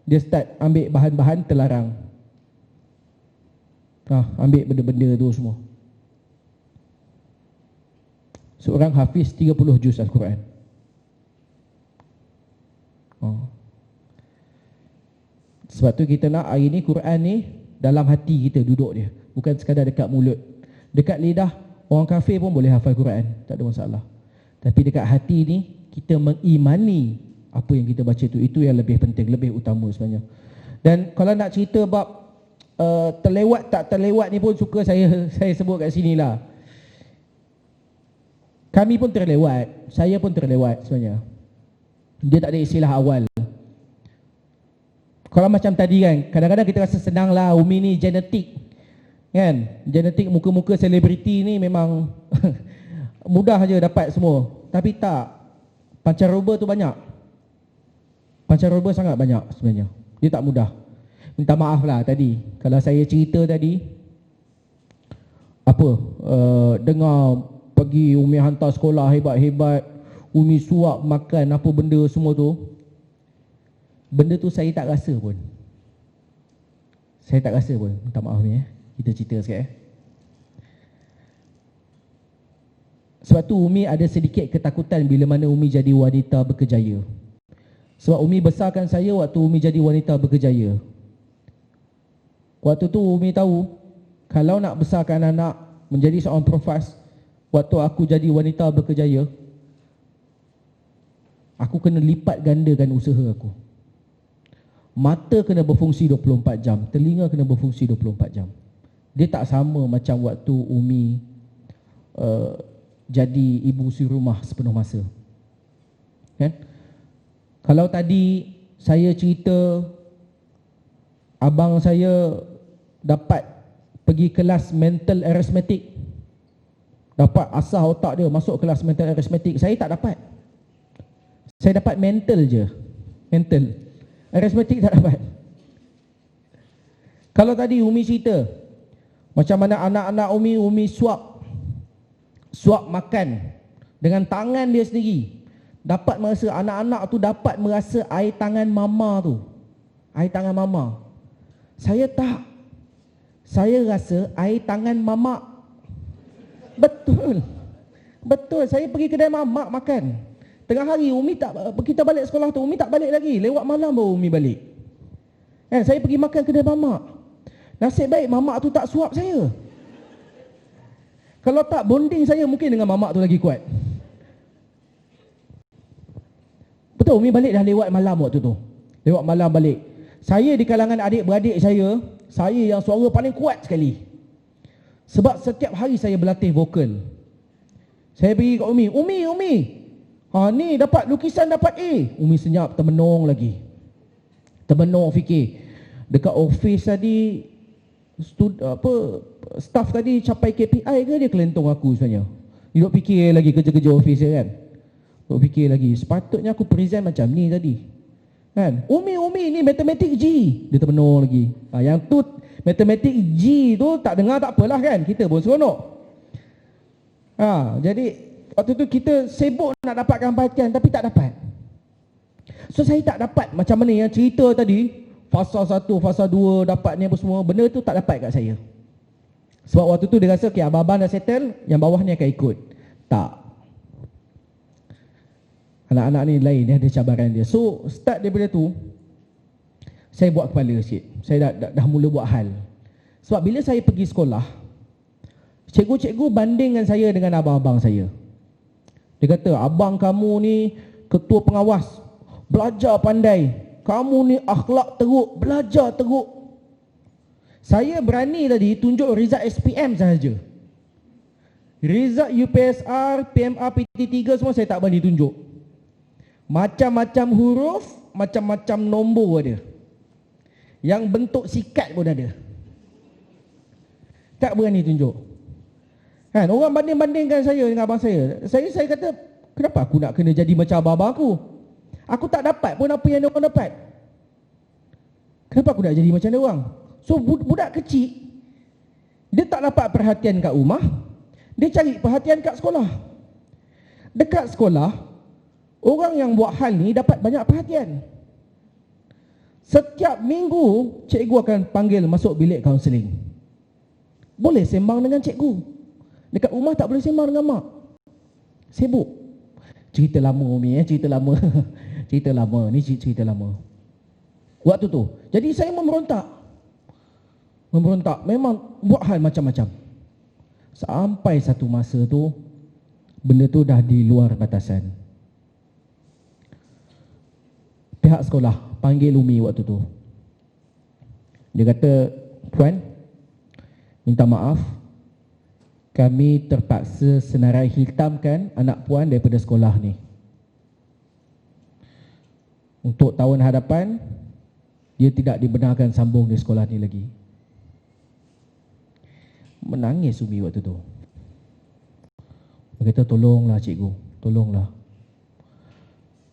dia start ambil bahan-bahan terlarang. Ambil benda-benda tu semua. Seorang hafiz 30 juz Al-Quran. Sebab tu kita nak hari ni Quran ni dalam hati kita duduk dia, bukan sekadar dekat mulut. Dekat lidah orang kafir pun boleh hafal Quran, tak ada masalah. Tapi dekat hati ni kita mengimani apa yang kita baca tu, itu yang lebih penting, lebih utama sebenarnya. Dan kalau nak cerita bab terlewat tak terlewat ni pun suka saya sebut kat sini lah. Kami pun terlewat, saya pun terlewat sebenarnya. Dia tak ada istilah awal. Kalau macam tadi kan, kadang-kadang kita rasa senang lah, Umi ni genetik kan, genetik muka-muka selebriti ni memang mudah je dapat semua. Tapi tak, pancaroba tu banyak, pancaroba sangat banyak sebenarnya. Dia tak mudah. Minta maaf lah tadi kalau saya cerita tadi dengar pergi Umi hantar sekolah hebat-hebat, Umi suap makan apa benda semua tu. Benda tu saya tak rasa pun. Saya tak rasa pun. Minta maaf ni kita cerita sikit Sebab tu Umi ada sedikit ketakutan bila mana Umi jadi wanita berkejaya. Sebab Umi besarkan saya waktu Umi jadi wanita berkejaya. Waktu tu Umi tahu kalau nak besarkan anak menjadi seorang profas, waktu aku jadi wanita berkejaya, aku kena lipat gandakan usaha aku. Mata kena berfungsi 24 jam, telinga kena berfungsi 24 jam. Dia tak sama macam waktu Umi jadi ibu si rumah sepenuh masa. Kan? Kalau tadi saya cerita abang saya dapat pergi kelas mental arithmetic, dapat asah otak dia masuk kelas mental arithmetic, saya tak dapat. Saya dapat mental je, mental. Arithmetic tak dapat. Kalau tadi Umi cerita macam mana anak-anak Umi suap makan dengan tangan dia sendiri, dapat merasa, anak-anak tu dapat merasa air tangan mama tu, air tangan mama. Saya tak. Saya rasa air tangan mamak. Betul. Betul, saya pergi kedai mamak makan. Tengah hari Umi tak, kita balik sekolah tu Umi tak balik lagi, lewat malam baru Umi balik. Saya pergi makan kedai mamak. Nasib baik mamak tu tak suap saya. Kalau tak, bonding saya mungkin dengan mamak tu lagi kuat. Betul, Umi balik dah lewat malam waktu tu. Lewat malam balik. Saya di kalangan adik-beradik saya yang suara paling kuat sekali. Sebab setiap hari saya berlatih vokal. Saya pergi kat Umi, ni dapat lukisan dapat A. Umi senyap, termenung lagi. Termenung fikir. Dekat office tadi staff tadi capai KPI ke dia kelentong aku sebenarnya. Dia duk fikir lagi kerja-kerja office dia kan. Duk fikir lagi, sepatutnya aku present macam ni tadi. Kan? Umi ni matematik G. Dia termenung lagi. Yang tu matematik G tu tak dengar tak apalah kan. Kita pun seronok. Jadi waktu tu kita sibuk nak dapatkan perhatian tapi tak dapat. So saya tak dapat macam mana yang cerita tadi, fasa 1, fasa 2 dapat ni apa semua, benda tu tak dapat kat saya. Sebab waktu tu dia rasa okay, abang-abang dah settle, yang bawah ni akan ikut. Tak. Anak-anak ni lain, dia ada cabaran dia. So start daripada tu saya buat kepala sikit. Saya dah mula buat hal. Sebab bila saya pergi sekolah, cikgu-cikgu bandingkan saya dengan abang-abang saya. Dia kata, abang kamu ni ketua pengawas, belajar pandai. Kamu ni akhlak teruk, belajar teruk. Saya berani tadi tunjuk result SPM sahaja. Result UPSR, PMR, PT3 semua saya tak berani tunjuk. Macam-macam huruf, macam-macam nombor ada. Yang bentuk sikat pun ada. Tak berani tunjuk. Kan, orang banding-bandingkan saya dengan abang saya. Saya kata, kenapa aku nak kena jadi macam abang aku? Aku tak dapat pun apa yang dia orang dapat. Kenapa aku nak jadi macam dia orang? So budak kecil, dia tak dapat perhatian kat rumah, dia cari perhatian kat sekolah. Dekat sekolah, orang yang buat hal ni dapat banyak perhatian. Setiap minggu cikgu akan panggil masuk bilik kaunseling. Boleh sembang dengan cikgu. Dekat rumah tak boleh sembang dengan mak. Sibuk. Cerita lama Umi, cerita lama. Cerita lama, ni cerita lama. Waktu tu. Jadi saya memberontak. Memang buat hal macam-macam. Sampai satu masa tu, benda tu dah di luar batasan. Pihak sekolah panggil Umi waktu tu. Dia kata, "Puan, minta maaf, kami terpaksa senarai hitamkan anak puan daripada sekolah ni. Untuk tahun hadapan, dia tidak dibenarkan sambung di sekolah ni lagi." Menangis Umi waktu tu. Dia kata, "Tolonglah cikgu, tolonglah.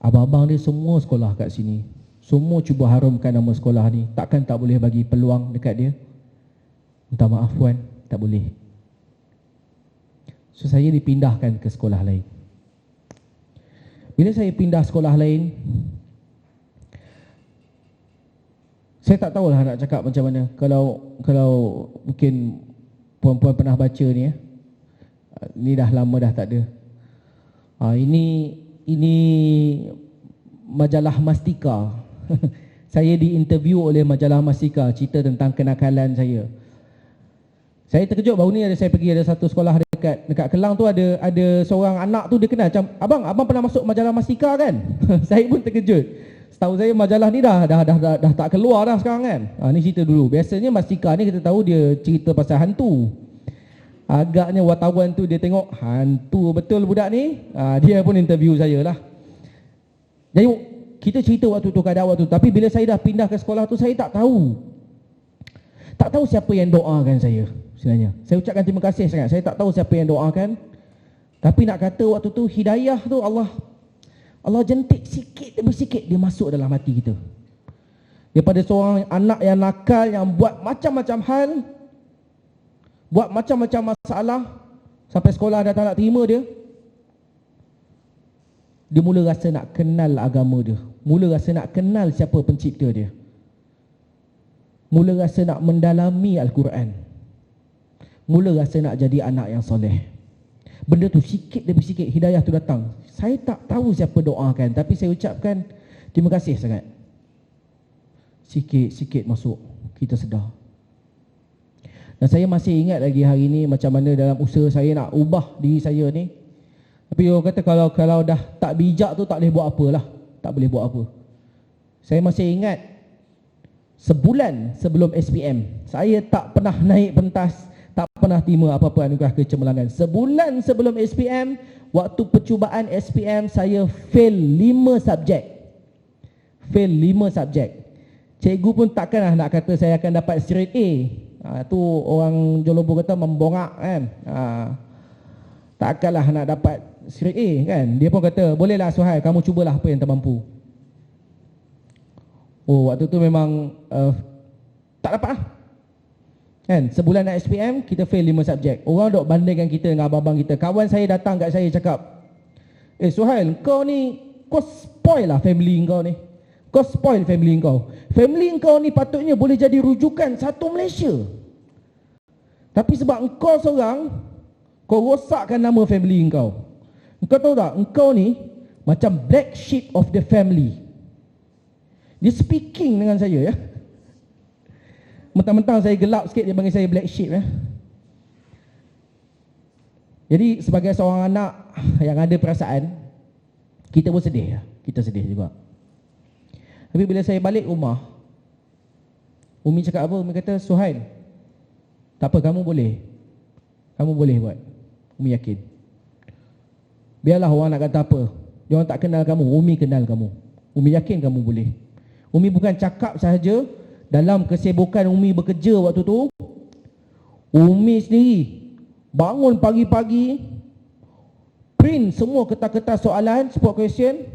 Abang-abang dia semua sekolah kat sini. Semua cuba harumkan nama sekolah ni. Takkan tak boleh bagi peluang dekat dia? Minta maaf puan, tak boleh." So saya dipindahkan ke sekolah lain. Bila saya pindah sekolah lain, saya tak tahulah nak cakap macam mana. Kalau mungkin puan-puan pernah baca ni, ni dah lama dah tak ada. Ini majalah Mastika. Saya diinterview oleh majalah Mastika, cerita tentang kenakalan saya. Saya terkejut baru ni saya pergi ada satu sekolah dekat Kelang tu, ada seorang anak tu dia kenal macam, abang pernah masuk majalah Mastika kan?" Saya pun terkejut. Setahu saya majalah ni dah tak keluar dah sekarang kan. Ni cerita dulu. Biasanya Mastika ni kita tahu dia cerita pasal hantu. Agaknya wartawan tu dia tengok hantu betul budak ni. Dia pun interview saya lah. Jadi kita cerita waktu tu, keadaan waktu tu. Tapi bila saya dah pindah ke sekolah tu, saya tak tahu. Tak tahu siapa yang doakan saya sebenarnya. Saya ucapkan terima kasih sangat. Saya tak tahu siapa yang doakan. Tapi nak kata waktu tu hidayah tu Allah jentik sikit demi sikit dia masuk dalam hati kita. Daripada seorang anak yang nakal, yang buat macam-macam hal, buat macam-macam masalah, sampai sekolah dah tak nak terima dia, dia mula rasa nak kenal agama dia, mula rasa nak kenal siapa pencipta dia, mula rasa nak mendalami Al-Quran, mula rasa nak jadi anak yang soleh. Benda tu sikit demi sikit hidayah tu datang. Saya tak tahu siapa doakan, tapi saya ucapkan terima kasih sangat. Sikit-sikit masuk, kita sedar. Dan saya masih ingat lagi hari ni macam mana dalam usaha saya nak ubah diri saya ni. Tapi orang kata kalau dah tak bijak tu tak boleh buat apalah. Tak boleh buat apa. Saya masih ingat sebulan sebelum SPM, saya tak pernah naik pentas, tak pernah terima apa-apa anugerah kecemerlangan. Sebulan sebelum SPM, waktu percubaan SPM, saya fail 5 subjek. Fail 5 subjek. Cikgu pun takkanlah nak kata saya akan dapat straight A. Tu orang Jolombo kata membongak kan. Takkanlah nak dapat straight A kan. Dia pun kata, "Bolehlah Suhail, kamu cubalah apa yang termampu." Waktu tu memang tak dapat lah kan. Sebulan nak SPM, kita fail 5 subjek. Orang dok bandingkan kita dengan abang-abang kita. Kawan saya datang kat saya cakap, "Suhail, kau ni, kau spoil lah family kau ni. Kau spoil family kau. Family kau ni patutnya boleh jadi rujukan satu Malaysia. Tapi sebab engkau seorang, kau rosakkan nama family kau. Engkau tahu tak, engkau ni macam black sheep of the family." Dia speaking dengan saya ya. Mentang-mentang saya gelap sikit, dia panggil saya black sheep ya. Jadi sebagai seorang anak yang ada perasaan, kita pun sedih ya. Kita sedih juga. Tapi bila saya balik rumah, Umi cakap apa? Umi kata, "Suhail, tak apa, kamu boleh. Kamu boleh buat. Umi yakin. Biarlah orang nak kata apa. Dia orang tak kenal kamu, Umi kenal kamu. Umi yakin kamu boleh." Umi bukan cakap sahaja, dalam kesibukan Umi bekerja waktu tu, Umi sendiri bangun pagi-pagi, print semua kertas-kertas soalan, spot question.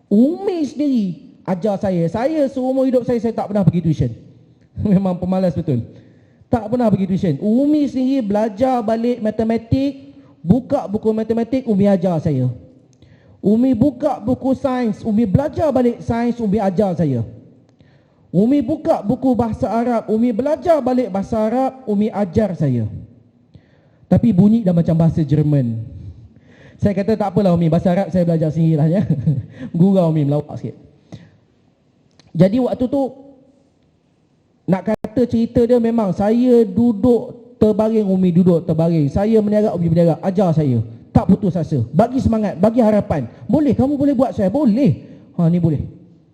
Umi sendiri ajar saya. Saya seumur hidup saya tak pernah pergi tuition. Memang pemalas betul. Tak pernah pergi tuition. Umi sendiri belajar balik matematik, buka buku matematik, Umi ajar saya. Umi buka buku sains, Umi belajar balik sains, Umi ajar saya. Umi buka buku bahasa Arab, Umi belajar balik bahasa Arab, Umi ajar saya. Tapi bunyi dah macam bahasa Jerman. Saya kata tak apalah Umi, bahasa Arab saya belajar sendiri lah ya. Gurau Umi melawak sikit. Jadi waktu tu, nak kata cerita dia memang saya duduk terbaring, Umi duduk terbaring. Saya meniaga, Umi meniaga, ajar saya. Tak putus asa, bagi semangat, bagi harapan. Boleh, kamu boleh buat saya, boleh. Ni boleh,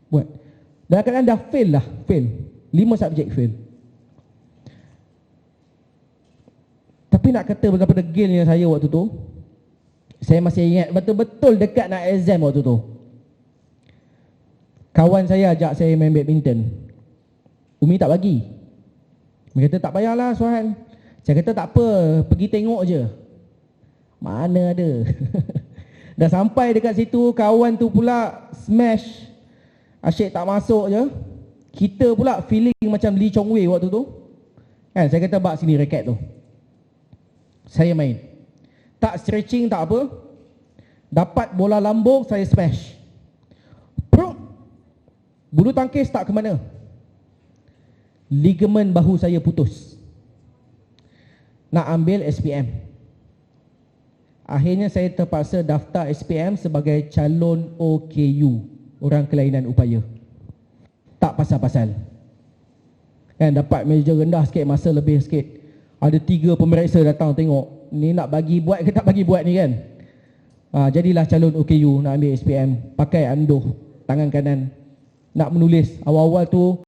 buat. Dan kadang dah fail lah, fail. 5 subjek fail. Tapi nak kata betapa degilnya saya waktu tu, saya masih ingat betul-betul dekat nak exam waktu tu. Kawan saya ajak saya main badminton. Umi tak bagi. Umi kata tak payahlah Suhan. Saya kata tak apa, pergi tengok je. Mana ada. Dah sampai dekat situ, kawan tu pula smash. Asyik tak masuk je. Kita pula feeling macam Lee Chong Wei waktu tu. Kan, saya kata bak sini raket tu. Saya main. Tak stretching tak apa. Dapat bola lambung, saya smash. Pruk. Bulu tangkis tak ke mana. Ligamen bahu saya putus. Nak ambil SPM. Akhirnya saya terpaksa daftar SPM sebagai calon OKU. Orang kelainan upaya. Tak pasal-pasal. Kan dapat meja rendah sikit, masa lebih sikit. Ada 3 pemeriksa datang tengok. Ni nak bagi buat ke tak bagi buat ni kan. Jadilah calon OKU nak ambil SPM. Pakai anduh tangan kanan. Nak menulis. Awal-awal tu